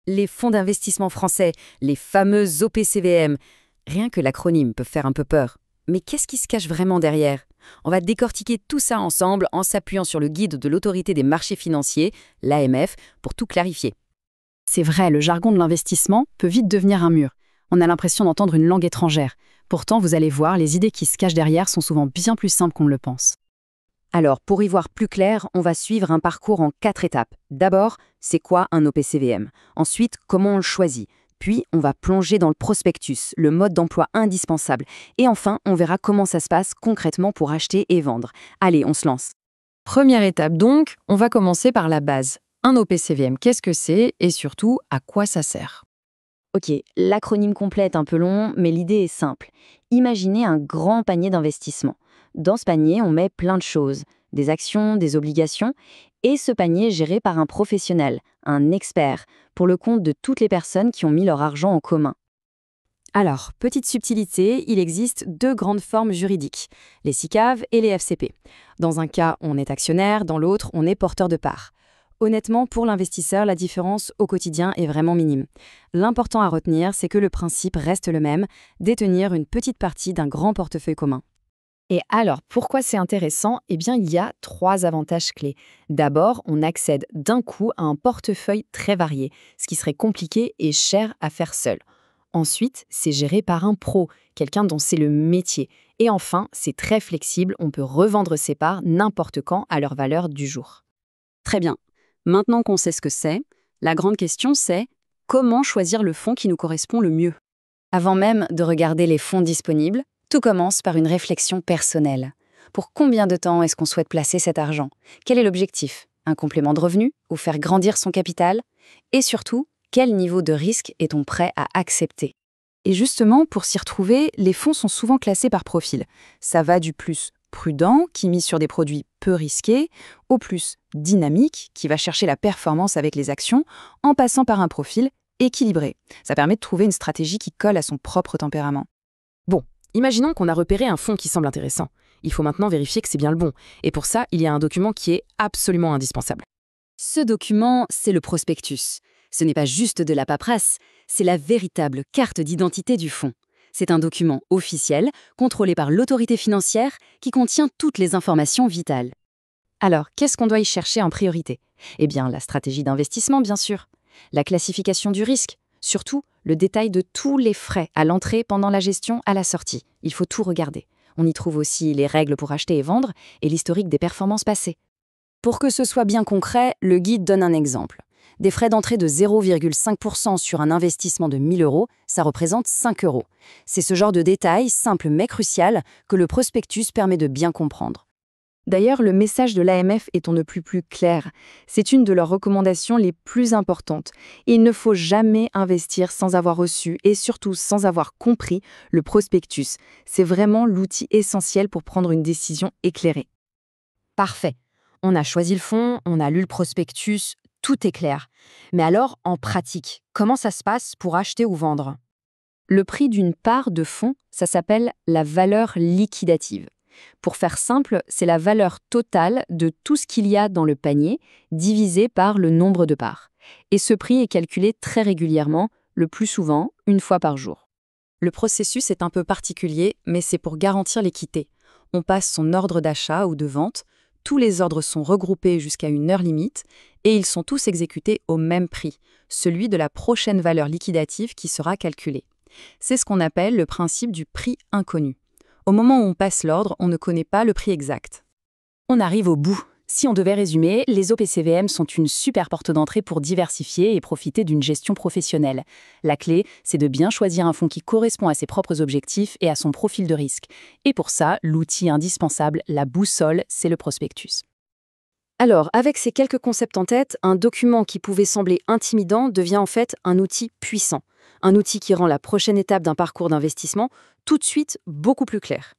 les fonds d'investissement français, les fameux OPCVM. Rien que l'acronyme peut faire un peu peur. Mais qu'est-ce qui se cache vraiment derrière? On va décortiquer tout ça ensemble en s'appuyant sur le guide de l'autorité des marchés financiers, l'AMF, pour tout clarifier. C'est vrai, le jargon de l'investissement peut vite devenir un mur. On a l'impression d'entendre une langue étrangère. Pourtant, vous allez voir, les idées qui se cachent derrière sont souvent bien plus simples qu'on ne le pense. Alors, pour y voir plus clair, on va suivre un parcours en 4 étapes. D'abord, c'est quoi un OPCVM? Ensuite, comment on le choisit? Puis, on va plonger dans le prospectus, le mode d'emploi indispensable. Et enfin, on verra comment ça se passe concrètement pour acheter et vendre. Allez, on se lance. Première étape donc, on va commencer par la base. Un OPCVM, qu'est-ce que c'est et surtout à quoi ça sert? Ok, l'acronyme complet est un peu long, mais l'idée est simple. Imaginez un grand panier d'investissement. Dans ce panier, on met plein de choses, des actions, des obligations, et ce panier est géré par un professionnel, un expert, pour le compte de toutes les personnes qui ont mis leur argent en commun. Alors, petite subtilité, il existe 2 grandes formes juridiques, les SICAV et les FCP. Dans un cas, on est actionnaire, dans l'autre, on est porteur de parts. Honnêtement, pour l'investisseur, la différence au quotidien est vraiment minime. L'important à retenir, c'est que le principe reste le même, détenir une petite partie d'un grand portefeuille commun. Et alors, pourquoi c'est intéressant? Eh bien, il y a 3 avantages clés. D'abord, on accède d'un coup à un portefeuille très varié, ce qui serait compliqué et cher à faire seul. Ensuite, c'est géré par un pro, quelqu'un dont c'est le métier. Et enfin, c'est très flexible, on peut revendre ses parts n'importe quand à leur valeur du jour. Très bien. Maintenant qu'on sait ce que c'est, la grande question c'est comment choisir le fonds qui nous correspond le mieux? Avant même de regarder les fonds disponibles, tout commence par une réflexion personnelle. Pour combien de temps est-ce qu'on souhaite placer cet argent? Quel est l'objectif? Un complément de revenu ou faire grandir son capital? Et surtout, quel niveau de risque est-on prêt à accepter? Et justement, pour s'y retrouver, les fonds sont souvent classés par profil. Ça va du plus prudent, qui mise sur des produits peu risqués, au plus dynamique, qui va chercher la performance avec les actions, en passant par un profil équilibré. Ça permet de trouver une stratégie qui colle à son propre tempérament. Bon, imaginons qu'on a repéré un fonds qui semble intéressant. Il faut maintenant vérifier que c'est bien le bon. Et pour ça, il y a un document qui est absolument indispensable. Ce document, c'est le prospectus. Ce n'est pas juste de la paperasse, c'est la véritable carte d'identité du fonds. C'est un document officiel, contrôlé par l'autorité financière, qui contient toutes les informations vitales. Alors, qu'est-ce qu'on doit y chercher en priorité? Eh bien, la stratégie d'investissement, bien sûr. La classification du risque. Surtout, le détail de tous les frais à l'entrée, pendant la gestion, à la sortie. Il faut tout regarder. On y trouve aussi les règles pour acheter et vendre et l'historique des performances passées. Pour que ce soit bien concret, le guide donne un exemple. Des frais d'entrée de 0,5% sur un investissement de 1 000 €, ça représente 5 €. C'est ce genre de détail, simple mais crucial, que le prospectus permet de bien comprendre. D'ailleurs, le message de l'AMF est on ne plus clair. C'est une de leurs recommandations les plus importantes. Il ne faut jamais investir sans avoir reçu et surtout sans avoir compris le prospectus. C'est vraiment l'outil essentiel pour prendre une décision éclairée. Parfait. On a choisi le fonds, on a lu le prospectus, tout est clair. Mais alors, en pratique, comment ça se passe pour acheter ou vendre? Le prix d'une part de fonds, ça s'appelle la valeur liquidative. Pour faire simple, c'est la valeur totale de tout ce qu'il y a dans le panier, divisé par le nombre de parts. Et ce prix est calculé très régulièrement, le plus souvent, 1 fois par jour. Le processus est un peu particulier, mais c'est pour garantir l'équité. On passe son ordre d'achat ou de vente, tous les ordres sont regroupés jusqu'à une heure limite, et ils sont tous exécutés au même prix, celui de la prochaine valeur liquidative qui sera calculée. C'est ce qu'on appelle le principe du prix inconnu. Au moment où on passe l'ordre, on ne connaît pas le prix exact. On arrive au bout. Si on devait résumer, les OPCVM sont une super porte d'entrée pour diversifier et profiter d'une gestion professionnelle. La clé, c'est de bien choisir un fonds qui correspond à ses propres objectifs et à son profil de risque. Et pour ça, l'outil indispensable, la boussole, c'est le prospectus. Alors, avec ces quelques concepts en tête, un document qui pouvait sembler intimidant devient en fait un outil puissant. Un outil qui rend la prochaine étape d'un parcours d'investissement tout de suite beaucoup plus claire.